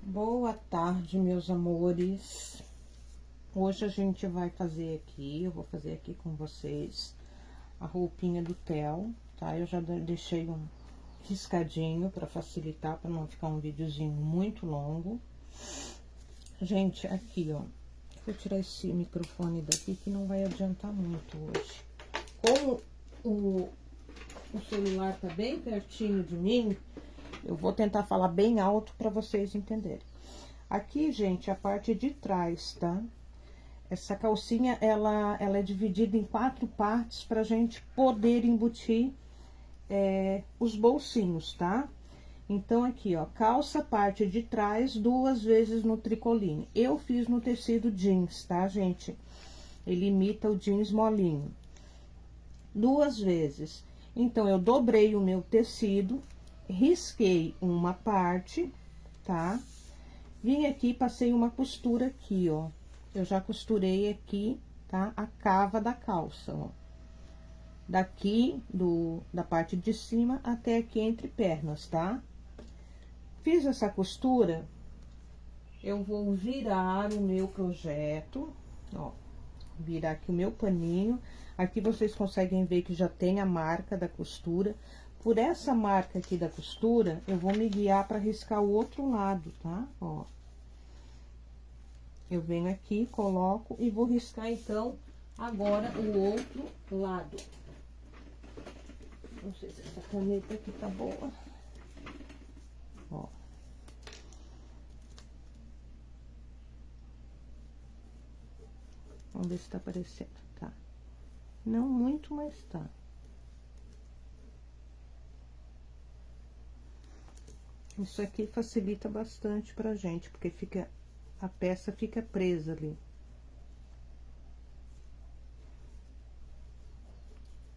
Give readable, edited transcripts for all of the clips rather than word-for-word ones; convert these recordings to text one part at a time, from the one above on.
Boa tarde, meus amores. Hoje a gente vai fazer aqui, eu vou fazer aqui com vocês a roupinha do Theo, tá? Eu já deixei um riscadinho para facilitar, para não ficar um videozinho muito longo. Gente, aqui, ó, vou tirar esse microfone daqui que não vai adiantar muito hoje. Como o celular tá bem pertinho de mim, eu vou tentar falar bem alto para vocês entenderem. Aqui, gente, a parte de trás, tá? Essa calcinha, ela é dividida em 4 partes pra gente poder embutir os bolsinhos, tá? Então, aqui, ó, calça, parte de trás, 2 vezes no tricoline. Eu fiz no tecido jeans, tá, gente? Ele imita o jeans molinho. 2 vezes. Então, eu dobrei o meu tecido, risquei uma parte, tá? Vim aqui, passei uma costura aqui, ó. Eu já costurei aqui, tá? A cava da calça, ó. Daqui, da parte de cima até aqui entre pernas, tá? Fiz essa costura, eu vou virar o meu projeto, ó. Virar aqui o meu paninho. Aqui vocês conseguem ver que já tem a marca da costura. Por essa marca aqui da costura, eu vou me guiar para riscar o outro lado, tá? Ó. Eu venho aqui, coloco e vou riscar, então, agora o outro lado. Não sei se essa caneta aqui tá boa. Ó. Vamos ver se tá aparecendo, tá? Não muito, mas tá. Isso aqui facilita bastante pra gente, porque a peça fica presa ali.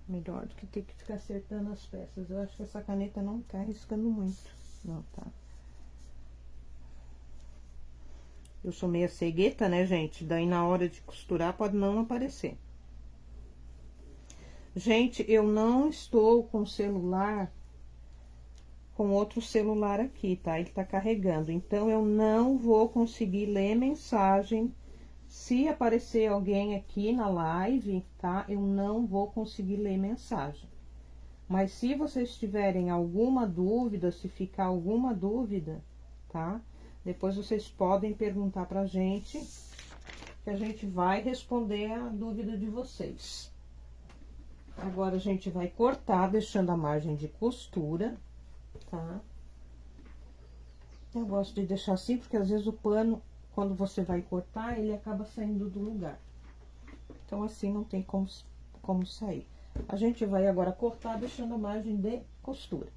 Melhor do que ter que ficar acertando as peças. Eu acho que essa caneta não tá riscando muito. Não, tá. Eu sou meia cegueta, né, gente? Daí na hora de costurar pode não aparecer. Gente, eu não estou com o celular, com outro celular aqui, tá? Ele tá carregando. Então, eu não vou conseguir ler mensagem. Se aparecer alguém aqui na live, tá? Eu não vou conseguir ler mensagem. Mas se vocês tiverem alguma dúvida, se ficar alguma dúvida, tá? Depois vocês podem perguntar pra gente, que a gente vai responder a dúvida de vocês. Agora, a gente vai cortar, deixando a margem de costura, tá? Eu gosto de deixar assim, porque às vezes o pano, quando você vai cortar, ele acaba saindo do lugar. Então, assim, não tem como sair. A gente vai agora cortar, deixando a margem de costura.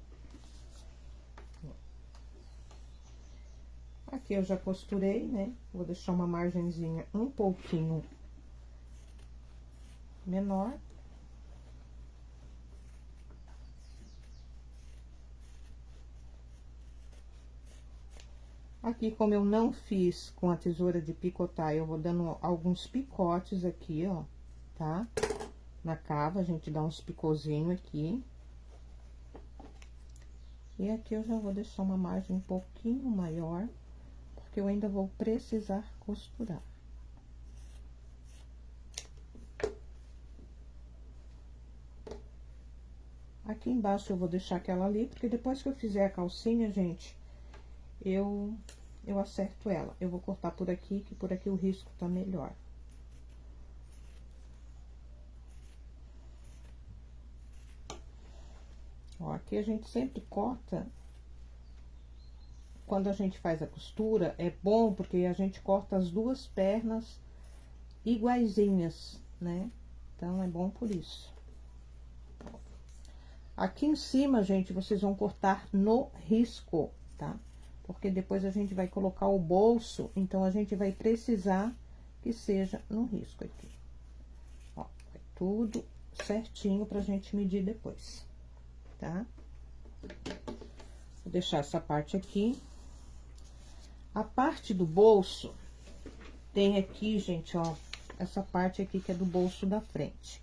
Aqui eu já costurei, né? Vou deixar uma margenzinha um pouquinho menor. Aqui, como eu não fiz com a tesoura de picotar, eu vou dando alguns picotes aqui, ó, tá? Na cava, a gente dá uns picôzinhos aqui. E aqui eu já vou deixar uma margem um pouquinho maior, porque eu ainda vou precisar costurar. Aqui embaixo eu vou deixar aquela ali, porque depois que eu fizer a calcinha, gente, eu acerto ela. Eu vou cortar por aqui, que por aqui o risco tá melhor. Ó, aqui a gente sempre corta. Quando a gente faz a costura, é bom porque a gente corta as 2 pernas iguaizinhas, né? Então, é bom por isso. Aqui em cima, gente, vocês vão cortar no risco, tá? Porque depois a gente vai colocar o bolso, então a gente vai precisar que seja no risco aqui. Ó, vai tudo certinho pra gente medir depois, tá? Vou deixar essa parte aqui. A parte do bolso, tem aqui, gente, ó, essa parte aqui que é do bolso da frente.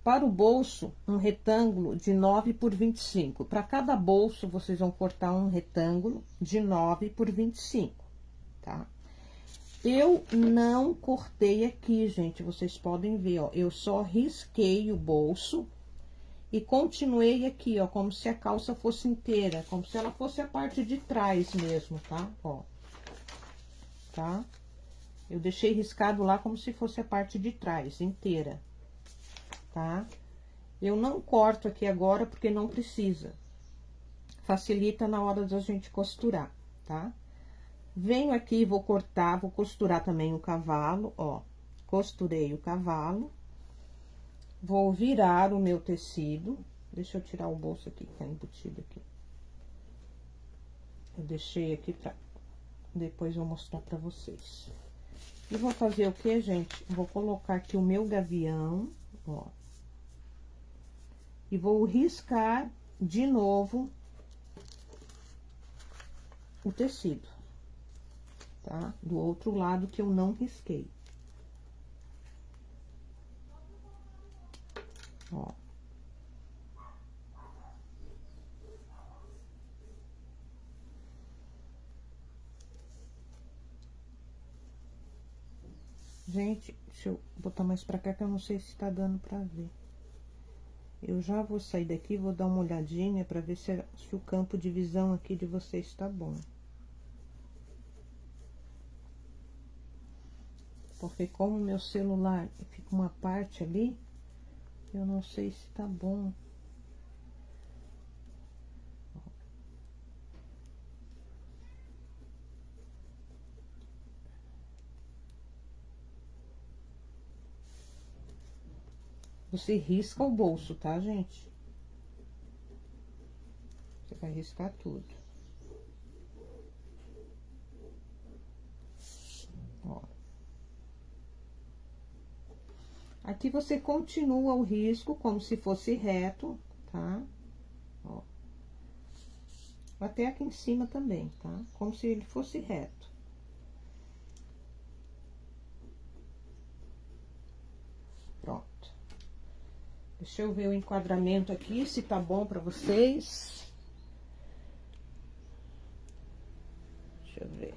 Para o bolso, um retângulo de 9 por 25. Para cada bolso, vocês vão cortar um retângulo de 9 por 25. tá? Eu não cortei aqui, gente, vocês podem ver, ó, eu só risquei o bolso e continuei aqui, ó, como se a calça fosse inteira, como se ela fosse a parte de trás mesmo, tá? Ó, tá? Eu deixei riscado lá como se fosse a parte de trás, inteira, tá? Eu não corto aqui agora porque não precisa. Facilita na hora da gente costurar, tá? Venho aqui, vou cortar, vou costurar também o cavalo, ó. Costurei o cavalo. Vou virar o meu tecido. Deixa eu tirar o bolso aqui, que tá embutido aqui. Eu deixei aqui pra... Depois eu mostrar pra vocês. E vou fazer o que, gente? Vou colocar aqui o meu gavião, ó. E vou riscar de novo o tecido, tá? Do outro lado que eu não risquei. Ó. Gente, deixa eu botar mais pra cá que eu não sei se tá dando pra ver. Eu já vou sair daqui, vou dar uma olhadinha pra ver se o campo de visão aqui de vocês tá bom. Porque como o meu celular fica uma parte ali, eu não sei se tá bom. Você risca o bolso, tá, gente? Você vai riscar tudo. Ó. Aqui você continua o risco como se fosse reto, tá? Ó. Até aqui em cima também, tá? Como se ele fosse reto. Pronto. Deixa eu ver o enquadramento aqui, se tá bom pra vocês. Deixa eu ver.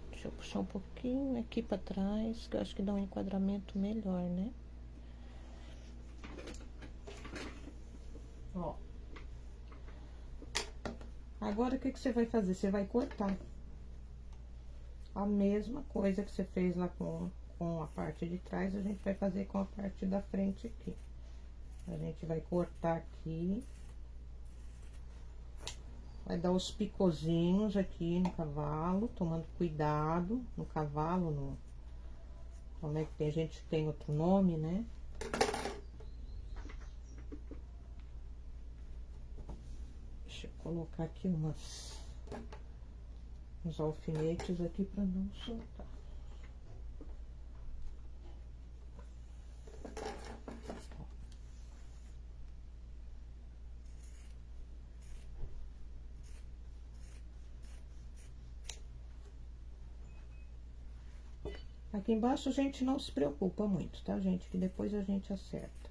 Deixa eu puxar um pouquinho aqui pra trás, que eu acho que dá um enquadramento melhor, né? Ó. Agora, o que que você vai fazer? Você vai cortar. A mesma coisa que você fez lá com a parte de trás, a gente vai fazer com a parte da frente aqui. A gente vai cortar aqui. Vai dar os picozinhos aqui no cavalo, tomando cuidado no cavalo, no... Como é que tem gente que tem outro nome, né? Deixa eu colocar aqui uns alfinetes aqui pra não soltar. Aqui embaixo a gente não se preocupa muito, tá, gente? Que depois a gente acerta.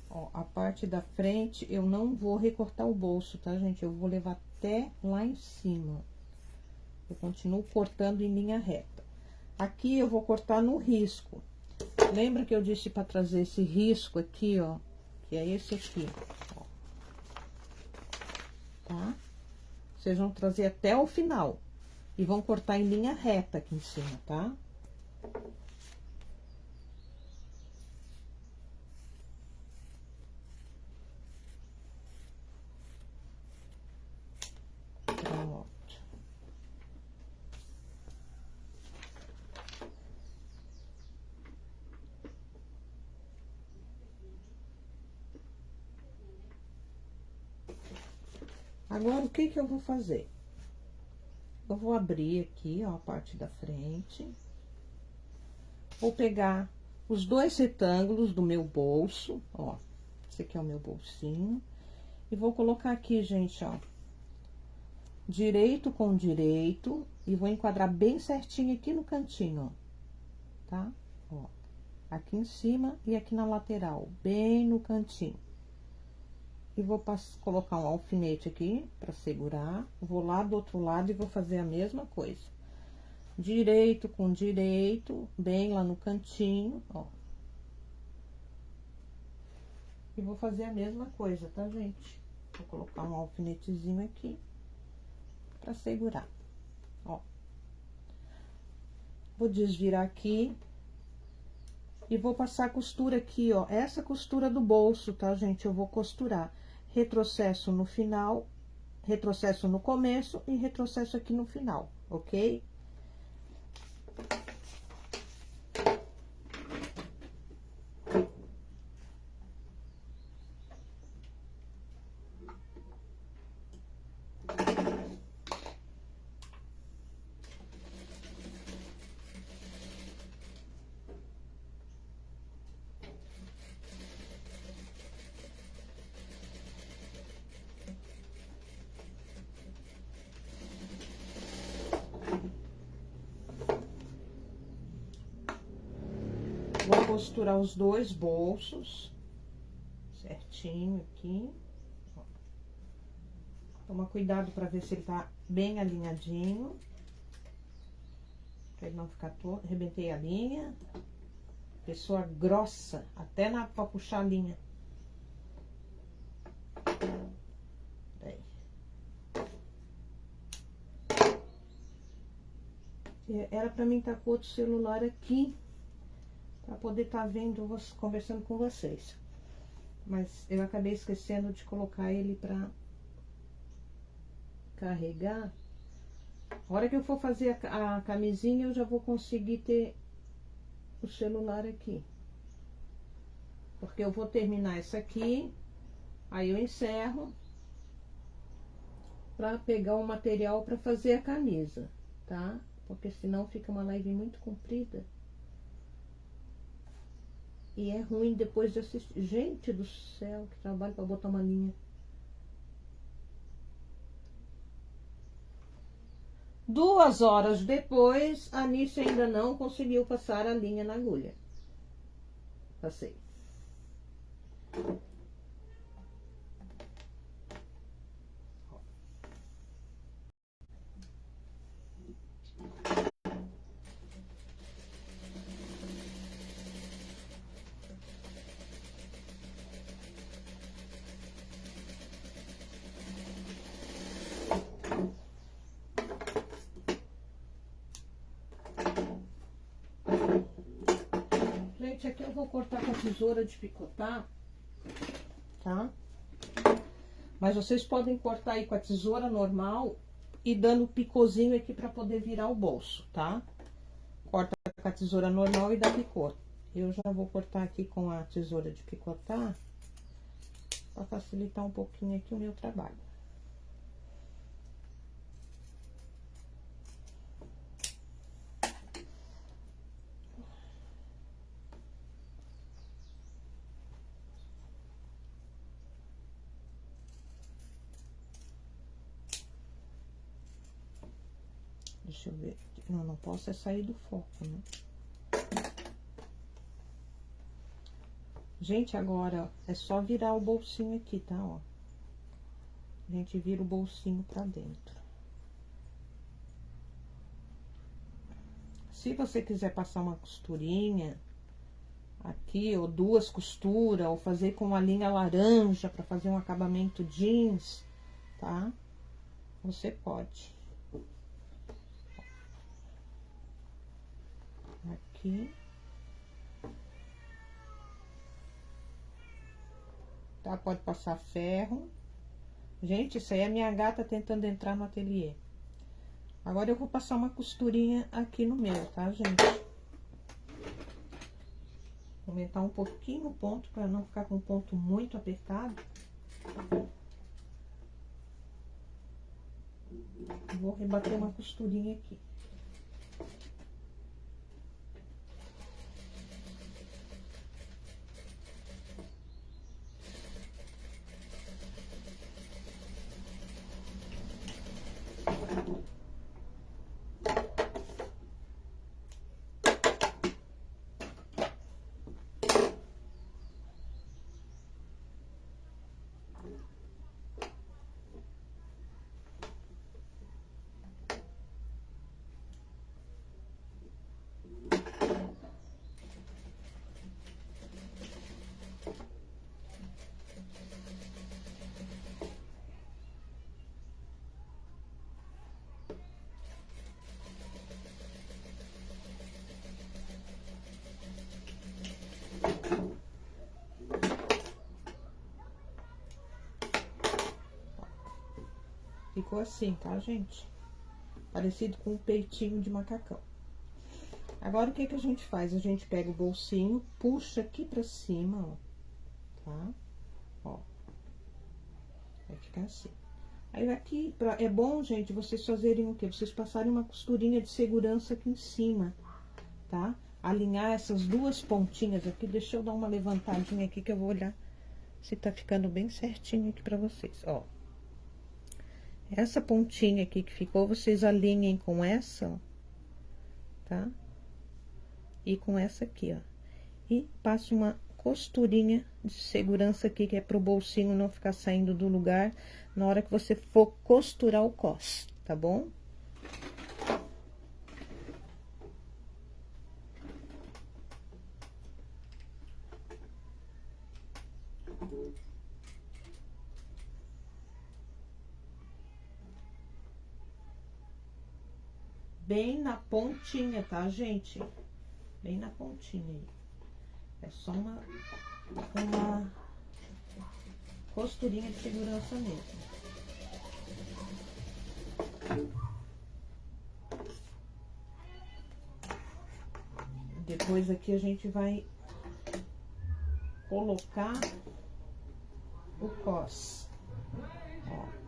Ó, a parte da frente eu não vou recortar o bolso, tá, gente? Eu vou levar até lá em cima. Eu continuo cortando em linha reta. Aqui eu vou cortar no risco. Lembra que eu disse pra trazer esse risco aqui, ó? Que é esse aqui, ó. Tá? Vocês vão trazer até o final. E vão cortar em linha reta aqui em cima, tá? Pronto. Agora, o que que eu vou fazer? Eu vou abrir aqui, ó, a parte da frente. Vou pegar os dois retângulos do meu bolso, ó. Esse aqui é o meu bolsinho. E vou colocar aqui, gente, ó. Direito com direito. E vou enquadrar bem certinho aqui no cantinho, ó. tá? Ó, aqui em cima e aqui na lateral, bem no cantinho. E vou colocar um alfinete aqui pra segurar. Vou lá do outro lado e vou fazer a mesma coisa. Direito com direito, bem lá no cantinho, ó. E vou fazer a mesma coisa, tá, gente? Vou colocar um alfinetezinho aqui pra segurar, ó. Vou desvirar aqui e vou passar a costura aqui, ó. Essa costura do bolso, tá, gente? Eu vou costurar retrocesso no final, retrocesso no começo e retrocesso aqui no final, ok? Vou costurar os dois bolsos certinho aqui. Ó. Toma cuidado pra ver se ele tá bem alinhadinho. Pra ele não ficar todo. Arrebentei a linha. Pessoa grossa, até pra puxar a linha. Aí. Era pra mim estar com outro celular aqui. Pra poder estar vendo, conversando com vocês. Mas eu acabei esquecendo de colocar ele pra carregar. A hora que eu for fazer a camisinha, eu já vou conseguir ter o celular aqui. Porque eu vou terminar essa aqui, aí eu encerro pra pegar o material pra fazer a camisa, tá? Porque senão fica uma live muito comprida. E é ruim depois de assistir. Gente do céu, que trabalho pra botar uma linha. 2 horas depois, a Nice ainda não conseguiu passar a linha na agulha. Passei. Gente, aqui eu vou cortar com a tesoura de picotar, tá? Mas vocês podem cortar aí com a tesoura normal e dando picôzinho aqui pra poder virar o bolso, tá? Corta com a tesoura normal e dá picô. Eu já vou cortar aqui com a tesoura de picotar pra facilitar um pouquinho aqui o meu trabalho. Deixa eu ver. Não posso é sair do foco, né? Gente, agora é só virar o bolsinho aqui, tá? Ó. A gente vira o bolsinho pra dentro. Se você quiser passar uma costurinha aqui, ou 2 costuras, ou fazer com uma linha laranja pra fazer um acabamento jeans, tá? Você pode. Aqui. Tá? Pode passar ferro. Gente, isso aí é a minha gata tentando entrar no ateliê. Agora eu vou passar uma costurinha aqui no meu, tá, gente? Vou aumentar um pouquinho o ponto para não ficar com o ponto muito apertado. Vou rebater uma costurinha aqui. ficou assim, tá, gente? Parecido com um peitinho de macacão. Agora, o que que a gente faz? A gente pega o bolsinho, puxa aqui pra cima, ó, tá? Ó. Vai ficar assim. Aí aqui, é bom, gente, vocês fazerem o quê? Vocês passarem uma costurinha de segurança aqui em cima, tá? Alinhar essas duas pontinhas aqui. Deixa eu dar uma levantadinha aqui que eu vou olhar se tá ficando bem certinho aqui pra vocês, ó. Essa pontinha aqui que ficou, vocês alinhem com essa, ó, tá? E com essa aqui, ó. E passo uma costurinha de segurança aqui, que é pro bolsinho não ficar saindo do lugar na hora que você for costurar o cos, tá bom? Bem na pontinha, tá, gente? Bem na pontinha aí. É só uma costurinha de segurança mesmo. Depois aqui a gente vai colocar o cos. Ó.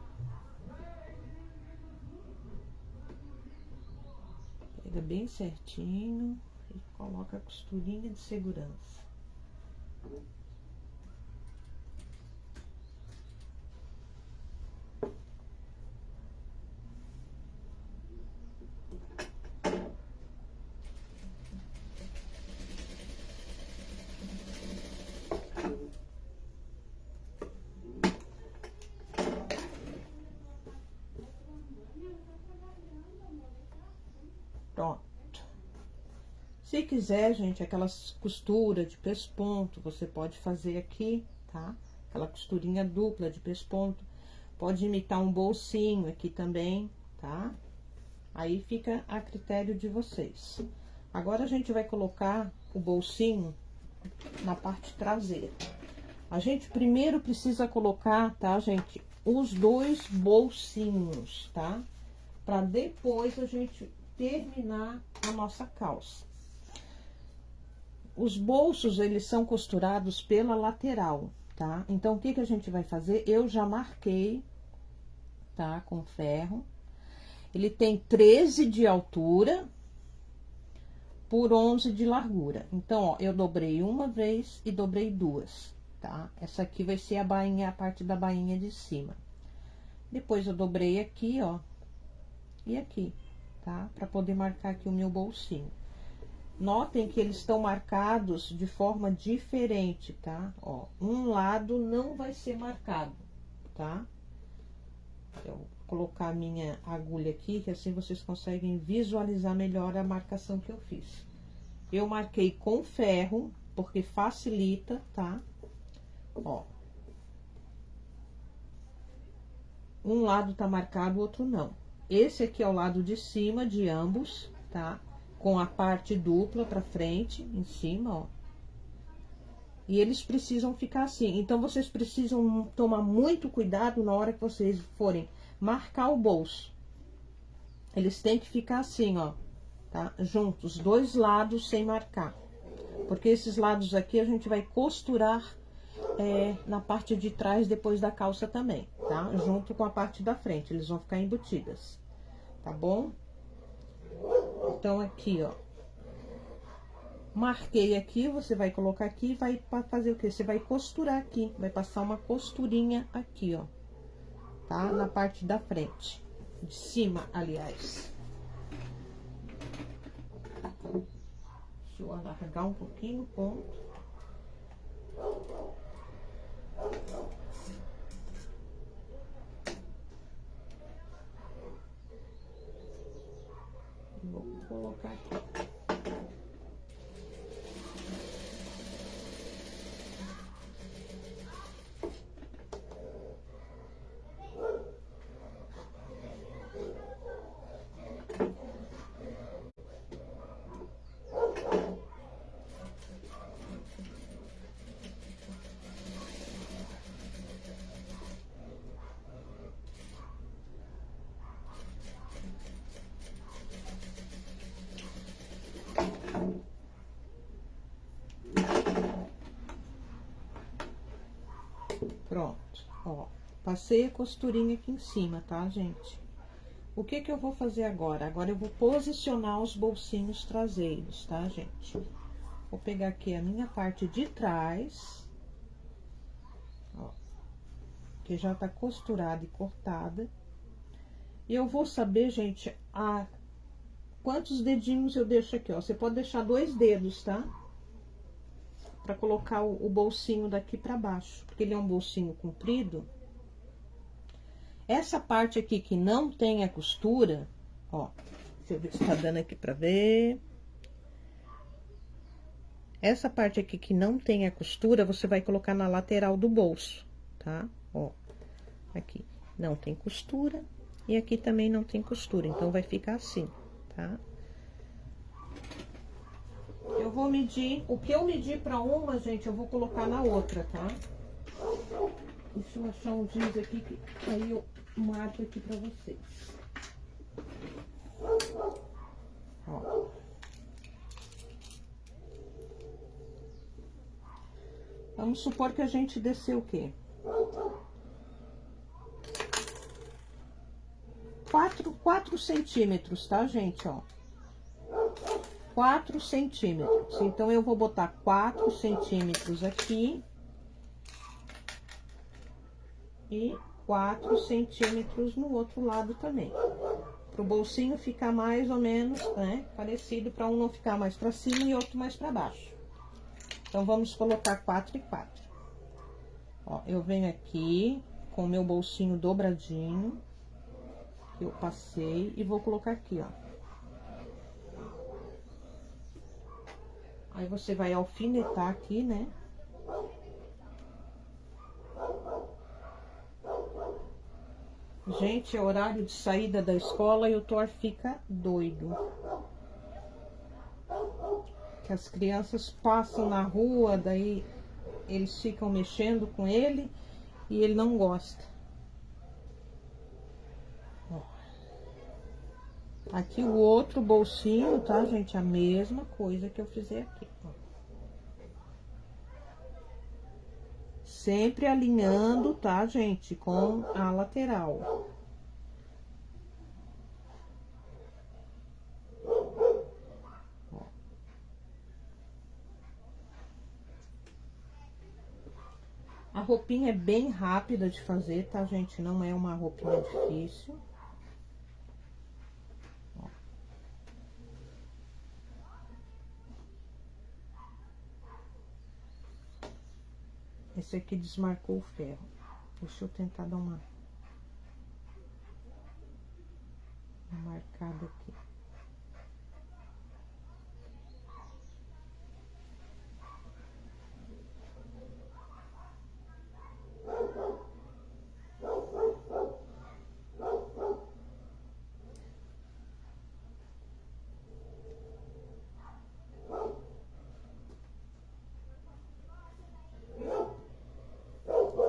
Pega bem certinho e coloca a costurinha de segurança. Pronto. Se quiser, gente, aquelas costuras de pesponto, você pode fazer aqui, tá? Aquela costurinha dupla de pesponto. Pode imitar um bolsinho aqui também, tá? Aí fica a critério de vocês. Agora, a gente vai colocar o bolsinho na parte traseira. A gente primeiro precisa colocar, tá, gente, os dois bolsinhos, tá? Pra depois a gente terminar a nossa calça. Os bolsos, eles são costurados pela lateral, tá? Então, o que que a gente vai fazer? Eu já marquei, tá? Com ferro. Ele tem 13 de altura por 11 de largura. Então, ó, eu dobrei uma vez e dobrei duas, tá? Essa aqui vai ser a bainha, a parte da bainha de cima. Depois, eu dobrei aqui, ó, e aqui, tá? Pra poder marcar aqui o meu bolsinho. Notem que eles estão marcados de forma diferente, tá? Ó, um lado não vai ser marcado, tá? Eu vou colocar a minha agulha aqui, que assim vocês conseguem visualizar melhor a marcação que eu fiz. Eu marquei com ferro, porque facilita, tá? Ó. Um lado tá marcado, o outro não. Esse aqui é o lado de cima de ambos, tá? Com a parte dupla pra frente, em cima, ó. E eles precisam ficar assim. Então, vocês precisam tomar muito cuidado na hora que vocês forem marcar o bolso. Eles têm que ficar assim, ó, tá? Juntos, dois lados sem marcar. Porque esses lados aqui a gente vai costurar na parte de trás depois da calça também, tá? Junto com a parte da frente, eles vão ficar embutidas, tá bom? Então, aqui, ó. Marquei aqui, você vai colocar aqui e vai fazer o quê? Você vai costurar aqui, vai passar uma costurinha aqui, ó, tá? Na parte da frente, de cima, aliás. Deixa eu alargar um pouquinho o ponto. Vou colocar aqui. Ó, passei a costurinha aqui em cima, tá, gente? O que que eu vou fazer agora? Agora eu vou posicionar os bolsinhos traseiros, tá, gente? Vou pegar aqui a minha parte de trás, ó, que já tá costurada e cortada. E eu vou saber, gente, quantos dedinhos eu deixo aqui, ó. Você pode deixar 2 dedos, tá? Pra colocar o bolsinho daqui pra baixo, porque ele é um bolsinho comprido. Essa parte aqui que não tem a costura, ó, deixa eu ver se tá dando aqui pra ver. Essa parte aqui que não tem a costura, você vai colocar na lateral do bolso, tá? Ó, aqui não tem costura e aqui também não tem costura, então vai ficar assim, tá? Eu vou medir, o que eu medir pra uma, gente, eu vou colocar na outra, tá? Deixa eu achar um giz aqui, que aí eu marco aqui pra vocês. Ó. Vamos supor que a gente desceu o quê? 4 centímetros, tá, gente, ó? 4 centímetros. Então, eu vou botar 4 centímetros aqui. E 4 centímetros no outro lado também. Pro bolsinho ficar mais ou menos, né, parecido, para um não ficar mais para cima e outro mais para baixo. Então, vamos colocar 4 e 4. Ó, eu venho aqui com o meu bolsinho dobradinho, que eu passei, e vou colocar aqui, ó. Aí, você vai alfinetar aqui, né? Gente, é horário de saída da escola e o Thor fica doido. Que as crianças passam na rua, daí eles ficam mexendo com ele e ele não gosta. Ó. Aqui o outro bolsinho, tá, gente? A mesma coisa que eu fizer aqui, ó. Sempre alinhando, tá, gente? Com a lateral. A roupinha é bem rápida de fazer, tá, gente? Não é uma roupinha difícil. Ó. Esse aqui desmarcou o ferro. Deixa eu tentar dar uma marcada aqui.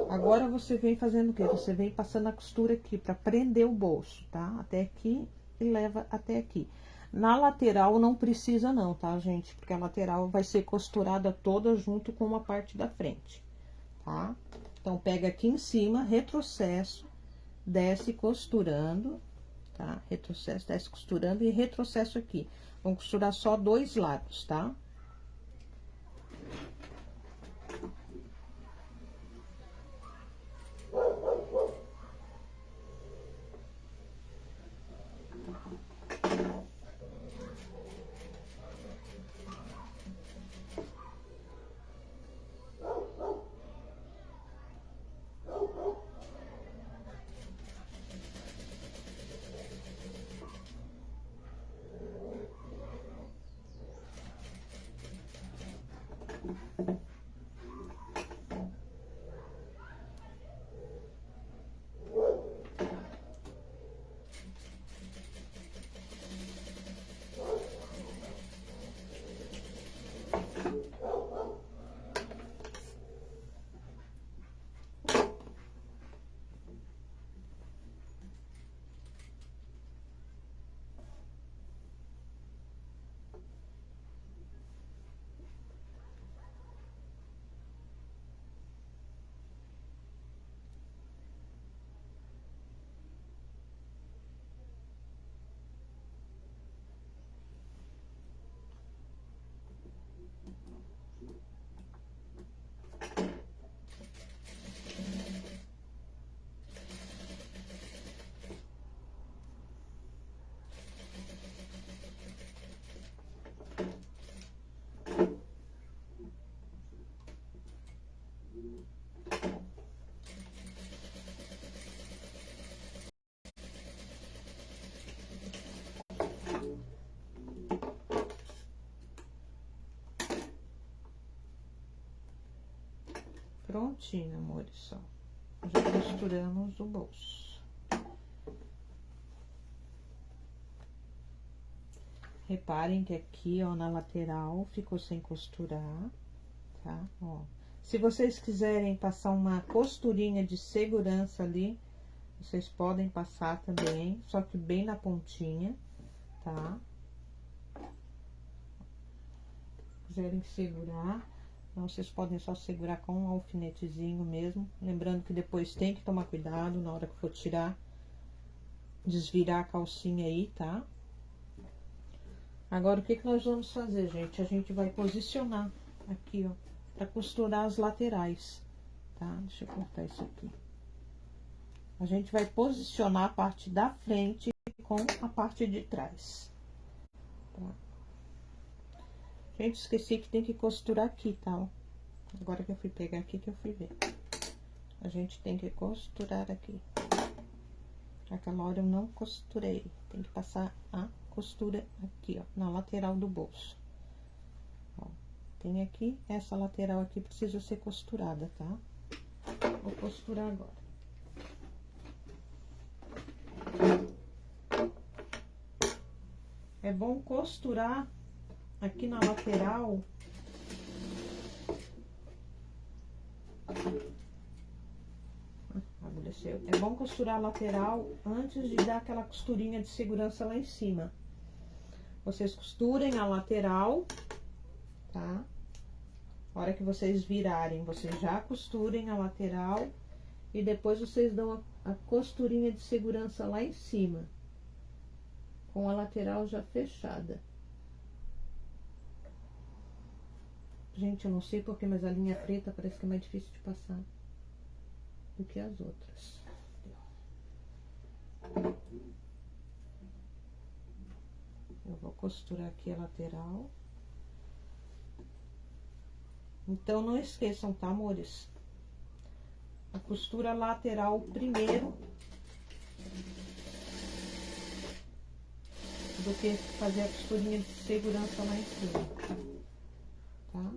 Agora, você vem fazendo o quê? Você vem passando a costura aqui pra prender o bolso, tá? Até aqui e leva até aqui. Na lateral não precisa não, tá, gente? Porque a lateral vai ser costurada toda junto com uma parte da frente, tá? Então, pega aqui em cima, retrocesso, desce costurando, tá? Retrocesso, desce costurando e retrocesso aqui. Vamos costurar só 2 lados, tá? Prontinho, amores, ó. Já costuramos o bolso. Reparem que aqui, ó, na lateral ficou sem costurar, tá? Ó. Se vocês quiserem passar uma costurinha de segurança ali, vocês podem passar também, só que bem na pontinha, tá? Se quiserem segurar, então vocês podem só segurar com um alfinetezinho mesmo. Lembrando que depois tem que tomar cuidado na hora que for tirar, desvirar a calcinha aí, tá? Agora, o que que nós vamos fazer, gente? A gente vai posicionar aqui, ó, pra costurar as laterais, tá? Deixa eu cortar isso aqui. A gente vai posicionar a parte da frente com a parte de trás, tá? Gente, esqueci que tem que costurar aqui, tá? Agora que eu fui pegar aqui que eu fui ver. A gente tem que costurar aqui. Aquela hora eu não costurei. Tem que passar a costura aqui, ó, na lateral do bolso. Ó, tem aqui, essa lateral aqui precisa ser costurada, tá? Vou costurar agora. É bom costurar aqui na lateral. Desceu. É bom costurar a lateral antes de dar aquela costurinha de segurança lá em cima. Vocês costurem a lateral, tá? Na hora que vocês virarem, vocês já costurem a lateral e depois vocês dão a costurinha de segurança lá em cima, com a lateral já fechada. Gente, eu não sei porquê, mas a linha preta parece que é mais difícil de passar do que as outras. Eu vou costurar aqui a lateral. Então, não esqueçam, tá, amores? A costura lateral primeiro, do que fazer a costurinha de segurança lá em cima, tá?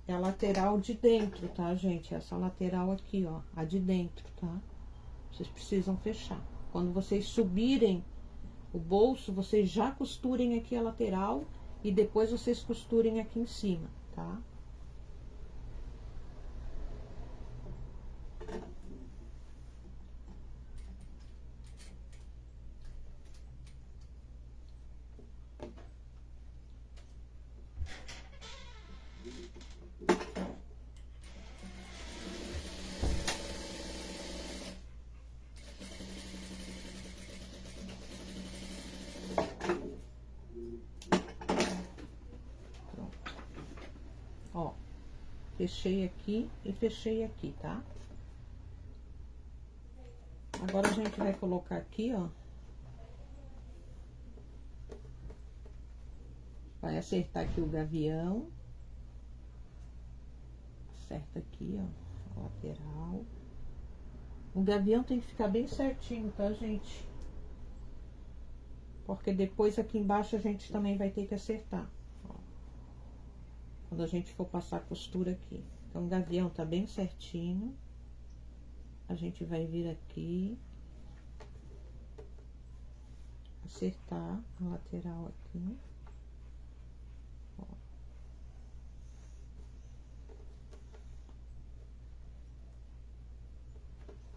É a lateral de dentro, tá, gente? Essa lateral aqui, ó, a de dentro, tá? Vocês precisam fechar. Quando vocês subirem o bolso, vocês já costurem aqui a lateral e depois vocês costurem aqui em cima, tá? Ó, fechei aqui e fechei aqui, tá? Agora a gente vai colocar aqui, ó. Vai acertar aqui o gavião. Acerta aqui, ó, a lateral. O gavião tem que ficar bem certinho, tá, gente? Porque depois aqui embaixo a gente também vai ter que acertar. Quando a gente for passar a costura aqui. Então, o gavião tá bem certinho. A gente vai vir aqui. Acertar a lateral aqui. Ó.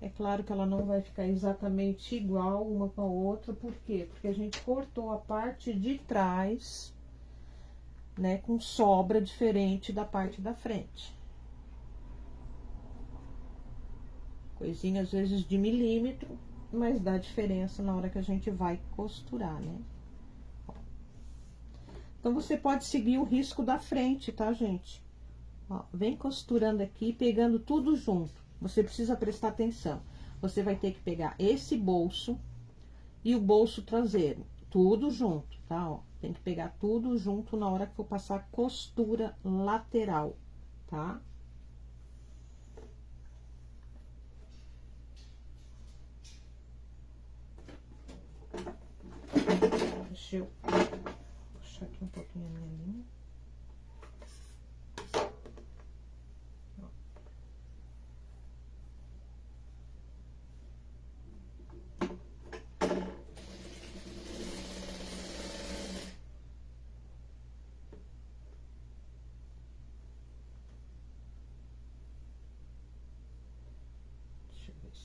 É claro que ela não vai ficar exatamente igual uma com a outra. Por quê? Porque a gente cortou a parte de trás, né, com sobra diferente da parte da frente. Coisinha às vezes de milímetro, mas dá diferença na hora que a gente vai costurar, né? Ó. Então, você pode seguir o risco da frente, tá, gente? Ó, vem costurando aqui, pegando tudo junto. Você precisa prestar atenção. Você vai ter que pegar esse bolso e o bolso traseiro, tudo junto, tá? Ó. Tem que pegar tudo junto na hora que for passar a costura lateral, tá? Deixa eu puxar aqui um pouquinho a minha linha.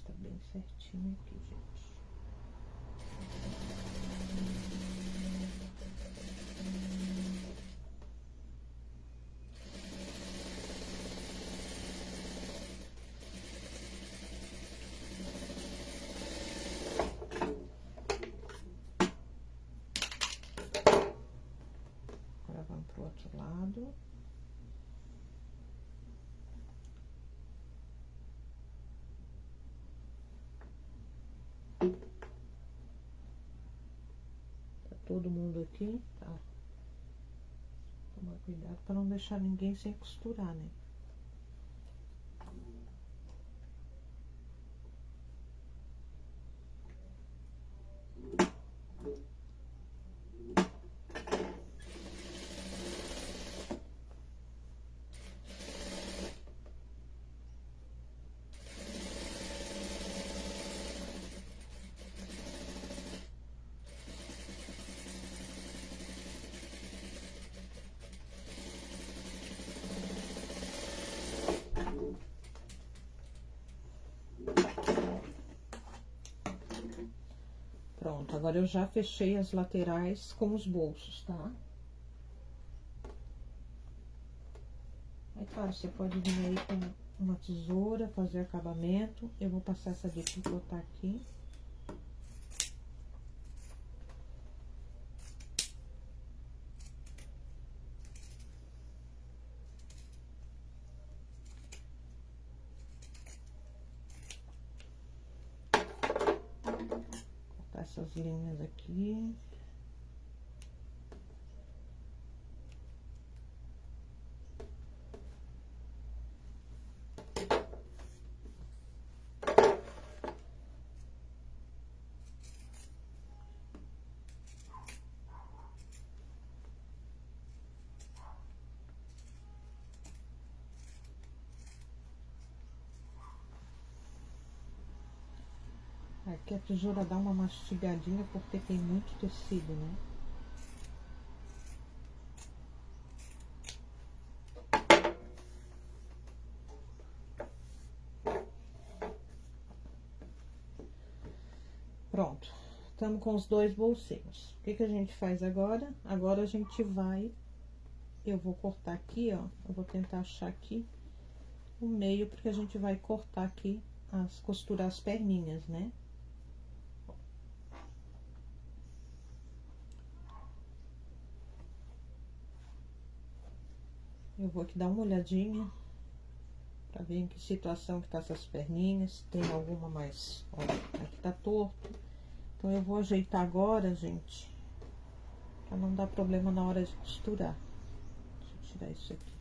Tá bem certinho aqui, gente. Agora vamos pro outro lado. Tá todo mundo aqui, tá? Tomar cuidado para não deixar ninguém sem costurar, né? Pronto, agora eu já fechei as laterais com os bolsos, tá? Aí, claro, você pode vir aí com uma tesoura, fazer acabamento. Eu vou passar essa de picotar aqui. Cortar essas linhas aqui. Aqui a tesoura dá uma mastigadinha porque tem muito tecido, né? Pronto, estamos com os dois bolsinhos. O que que a gente faz agora? Agora a gente vai... Eu vou cortar aqui, ó. Eu vou tentar achar aqui o meio, porque a gente vai cortar aqui, costurar as perninhas, né? Eu vou aqui dar uma olhadinha pra ver em que situação que tá essas perninhas, se tem alguma mais... Ó, aqui tá torto. Então, eu vou ajeitar agora, gente, pra não dar problema na hora de costurar. Deixa eu tirar isso aqui.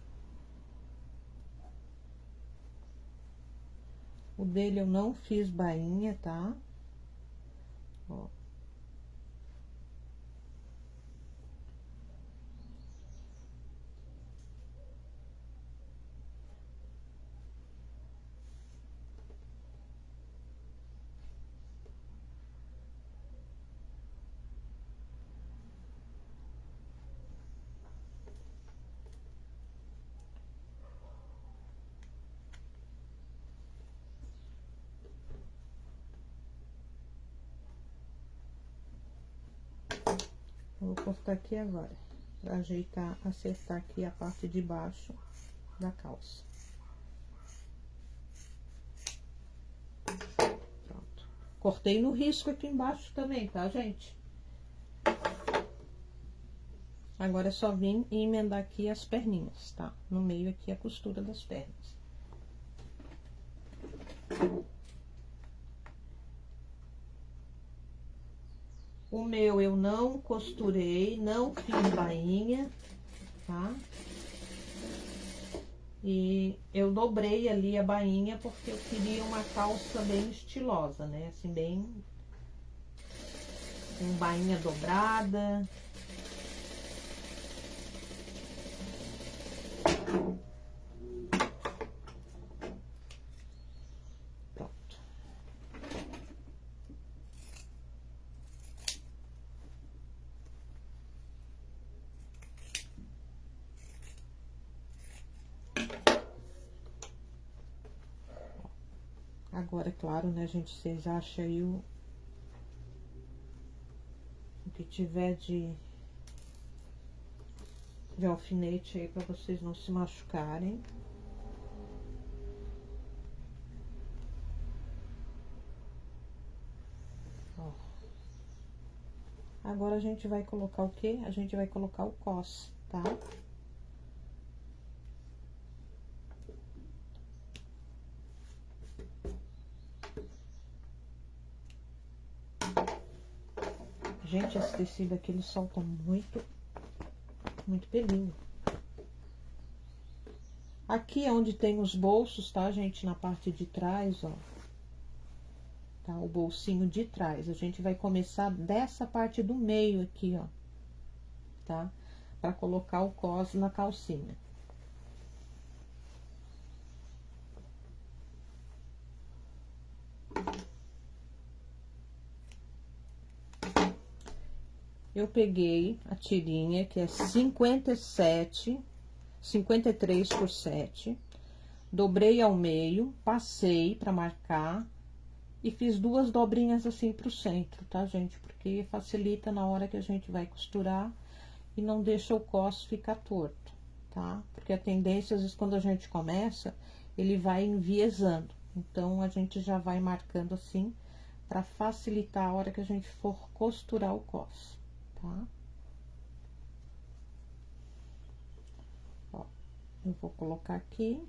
O dele eu não fiz bainha, tá? Ó. Eu vou cortar aqui agora, pra ajeitar, acertar aqui a parte de baixo da calça. Pronto. Cortei no risco aqui embaixo também, tá, gente? Agora é só vir e emendar aqui as perninhas, tá? No meio aqui a costura das pernas. O meu eu não costurei, não fiz bainha, tá? E eu dobrei ali a bainha porque eu queria uma calça bem estilosa, né? Assim, bem... com bainha dobrada. Pronto. Agora, é claro, né, gente, vocês acham aí o que tiver de alfinete aí pra vocês não se machucarem. Ó. Agora a gente vai colocar o quê? A gente vai colocar o cos, tá? Gente, esse tecido aqui, ele solta muito pelinho. Aqui é onde tem os bolsos, tá, gente? Na parte de trás, ó. Tá, o bolsinho de trás. A gente vai começar dessa parte do meio aqui, ó. Tá? Pra colocar o cos na calcinha. Eu peguei a tirinha, que é 53 por 7, dobrei ao meio, passei pra marcar e fiz 2 dobrinhas assim pro centro, tá, gente? Porque facilita na hora que a gente vai costurar e não deixa o cos ficar torto, tá? Porque a tendência, às vezes, quando a gente começa, ele vai enviesando. Então, a gente já vai marcando assim, pra facilitar a hora que a gente for costurar o cos. Tá? Ó, eu vou colocar aqui.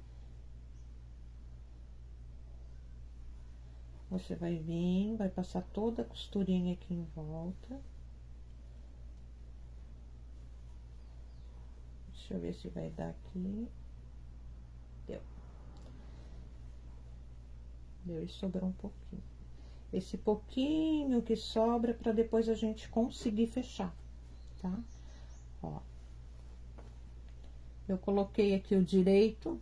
Você vai vir, vai passar toda a costurinha aqui em volta. Deixa eu ver se vai dar aqui. Deu. Deu e sobrou um pouquinho. Esse pouquinho que sobra para depois a gente conseguir fechar, tá? Ó. Eu coloquei aqui o direito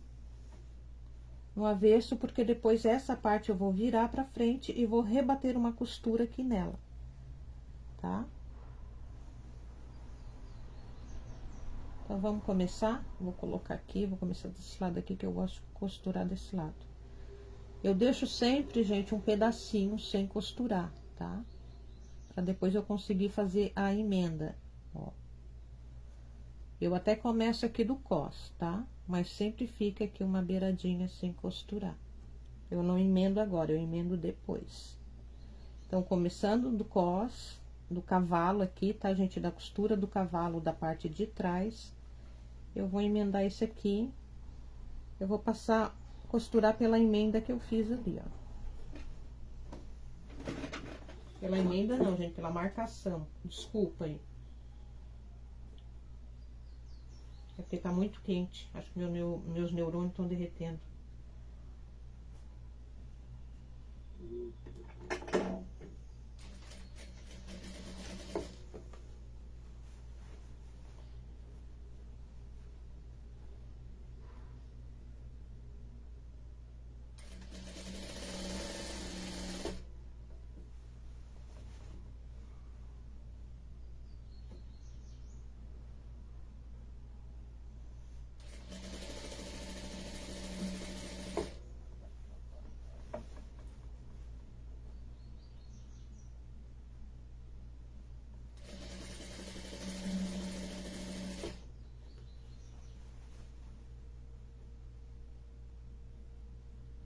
no avesso, porque depois essa parte eu vou virar pra frente e vou rebater uma costura aqui nela, tá? Então, vamos começar? Vou colocar aqui, vou começar desse lado aqui, que eu gosto de costurar desse lado. Eu deixo sempre, gente, um pedacinho sem costurar, tá? Pra depois eu conseguir fazer a emenda, ó. Eu até começo aqui do cos, tá? Mas sempre fica aqui uma beiradinha sem costurar. Eu não emendo agora, eu emendo depois. Então, começando do cos, do cavalo aqui, tá, gente? Da costura do cavalo da parte de trás, eu vou emendar esse aqui. Eu vou passar, costurar pela emenda que eu fiz ali, ó. Pela emenda não, gente, pela marcação. Desculpa aí. É porque tá muito quente. Acho que meus neurônios estão derretendo.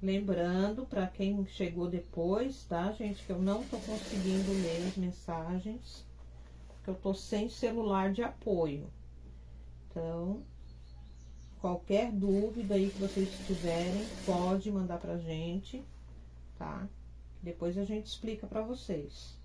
Lembrando, para quem chegou depois, tá, gente, que eu não tô conseguindo ler as mensagens, porque eu tô sem celular de apoio. Então, qualquer dúvida aí que vocês tiverem, pode mandar pra gente, tá? Depois a gente explica pra vocês.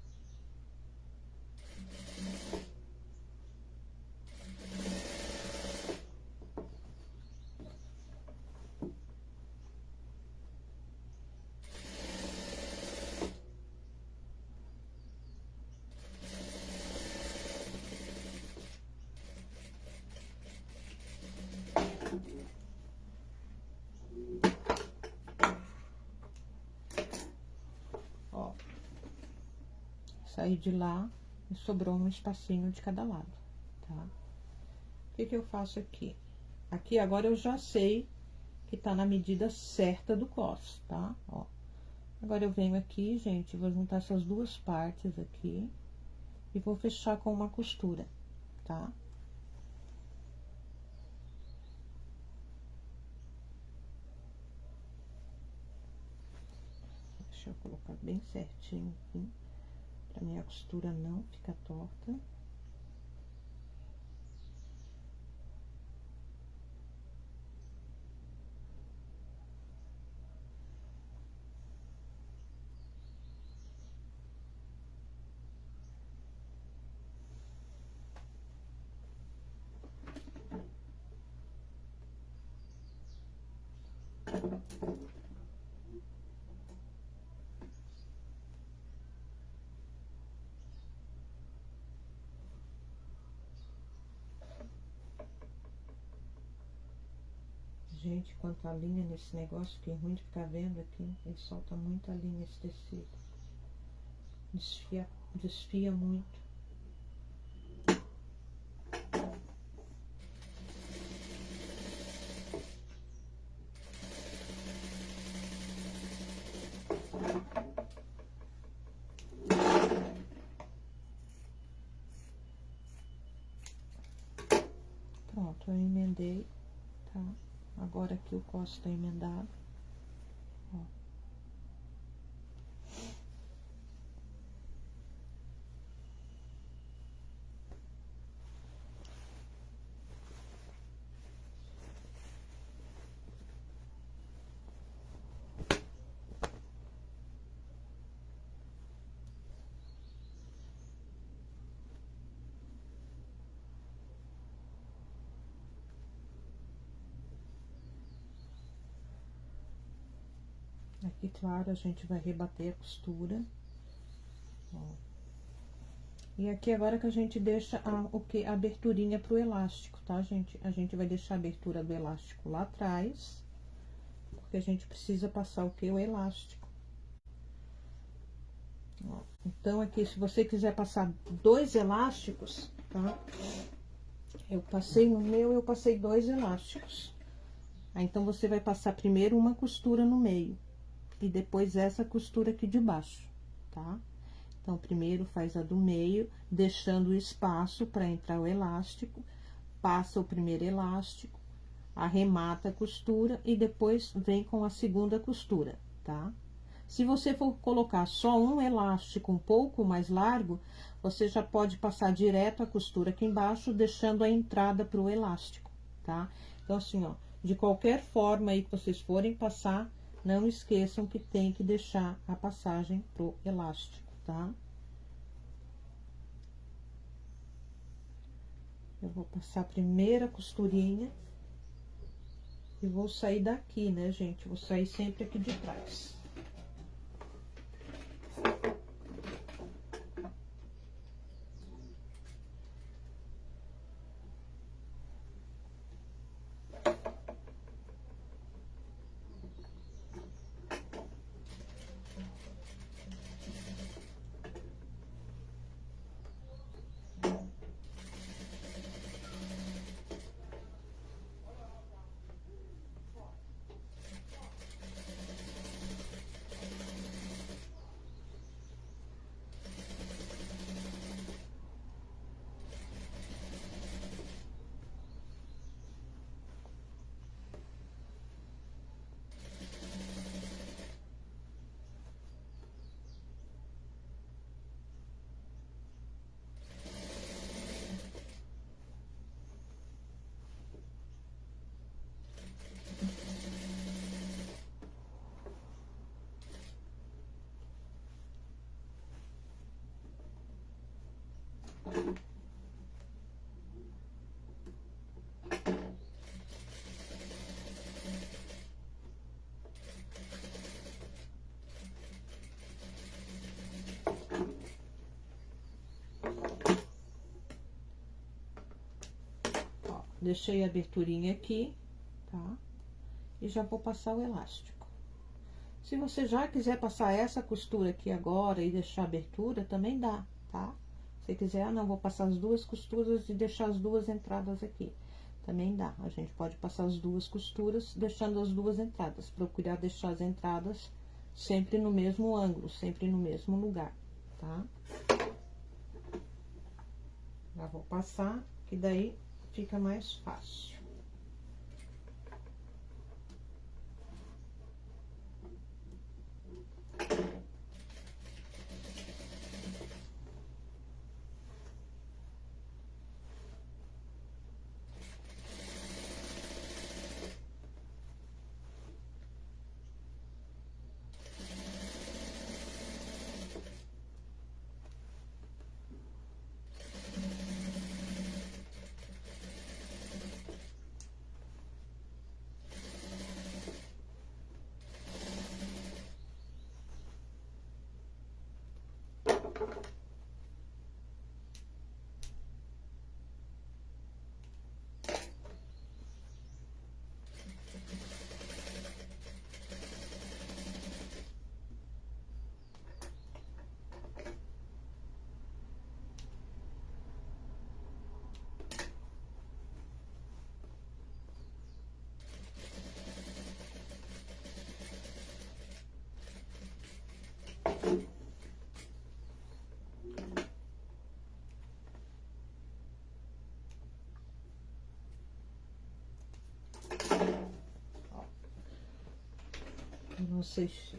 Ó, saí de lá e sobrou um espacinho de cada lado, tá? O que que eu faço aqui? Aqui agora eu já sei que tá na medida certa do cos, tá? Ó, Agora eu venho aqui, gente, vou juntar essas duas partes aqui e vou fechar com uma costura, tá? Deixa eu colocar bem certinho aqui, pra minha costura não ficar torta. Gente, quanta linha nesse negócio, que é ruim de ficar vendo aqui. Ele solta muita linha esse tecido. Desfia muito. Pronto, eu emendei, tá? Agora aqui o costo tá emendado, ó. Aqui, claro, a gente vai rebater a costura, ó. E aqui agora que a gente deixa a aberturinha pro elástico, tá, gente? A gente vai deixar a abertura do elástico lá atrás, porque a gente precisa passar o que? O elástico. Ó, então, aqui, se você quiser passar 2 elásticos, tá? Eu passei no meu, eu passei 2 elásticos. Aí, então, você vai passar primeiro uma costura no meio e depois essa costura aqui de baixo, tá? Então, primeiro faz a do meio, deixando o espaço para entrar o elástico, passa o primeiro elástico, arremata a costura e depois vem com a segunda costura, tá? Se você for colocar só um elástico um pouco mais largo, você já pode passar direto a costura aqui embaixo, deixando a entrada para o elástico, tá? Então, assim, ó, de qualquer forma aí que vocês forem passar, não esqueçam que tem que deixar a passagem pro elástico, tá? Eu vou passar a primeira costurinha e vou sair daqui, né, gente? Vou sair sempre aqui de trás. Deixei a aberturinha aqui, tá? E já vou passar o elástico. Se você já quiser passar essa costura aqui agora e deixar a abertura, também dá, tá? Se quiser, ah, não, vou passar as 2 costuras e deixar as 2 entradas aqui. Também dá. A gente pode passar as 2 costuras, deixando as 2 entradas. Procurar deixar as entradas sempre no mesmo ângulo, sempre no mesmo lugar, tá? Já vou passar, que daí fica mais fácil.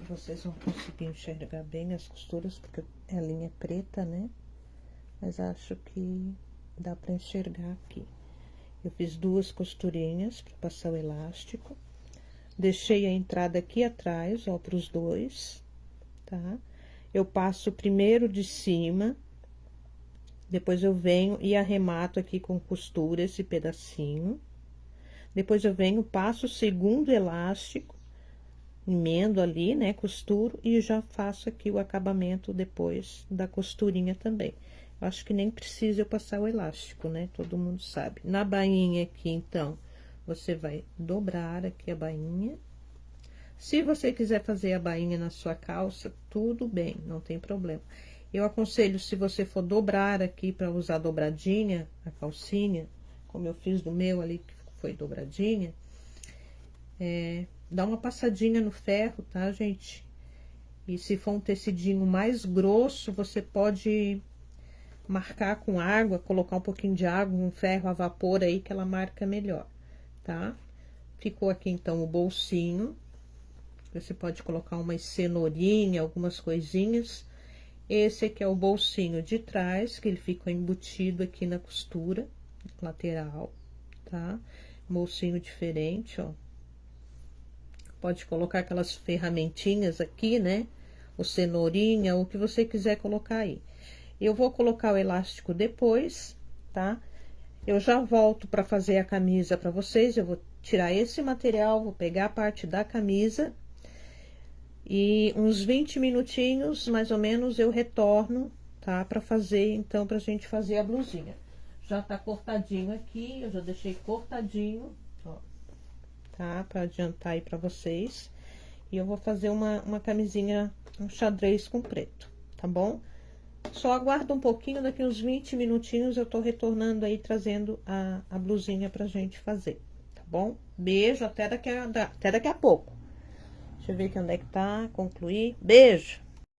Vocês vão conseguir enxergar bem as costuras, porque a linha é preta, né? Mas acho que dá pra enxergar aqui. Eu fiz 2 costurinhas para passar o elástico. Deixei a entrada aqui atrás, ó, pros 2, tá? Eu passo primeiro de cima, depois eu venho e arremato aqui com costura esse pedacinho. Depois eu venho, passo o segundo elástico, emendo ali, né, costuro e já faço aqui o acabamento depois da costurinha também. Eu acho que nem precisa eu passar o elástico, né, todo mundo sabe. Na bainha aqui, então, você vai dobrar aqui a bainha. Se você quiser fazer a bainha na sua calça, tudo bem, não tem problema. Eu aconselho, se você for dobrar aqui para usar dobradinha, a calcinha, como eu fiz do meu ali, que foi dobradinha, dá uma passadinha no ferro, tá, gente? E se for um tecidinho mais grosso, você pode marcar com água, colocar um pouquinho de água, um ferro a vapor aí, que ela marca melhor, tá? Ficou aqui, então, o bolsinho. Você pode colocar umas cenourinhas, algumas coisinhas. Esse aqui é o bolsinho de trás, que ele fica embutido aqui na costura lateral, tá? Bolsinho diferente, ó. Pode colocar aquelas ferramentinhas aqui, né? O cenourinha, o que você quiser colocar aí. Eu vou colocar o elástico depois, tá? Eu já volto para fazer a camisa para vocês. Eu vou tirar esse material, vou pegar a parte da camisa. E uns 20 minutinhos, mais ou menos, eu retorno, tá? Pra fazer, então, pra gente fazer a blusinha. Já tá cortadinho aqui, eu já deixei cortadinho, ó. Tá? Pra adiantar aí pra vocês. E eu vou fazer uma camisinha, um xadrez com preto, tá bom? Só aguarda um pouquinho, daqui uns 20 minutinhos eu tô retornando aí, trazendo a blusinha pra gente fazer, tá bom? Beijo, até daqui a pouco. Deixa eu ver aqui onde é que tá, concluir. Beijo!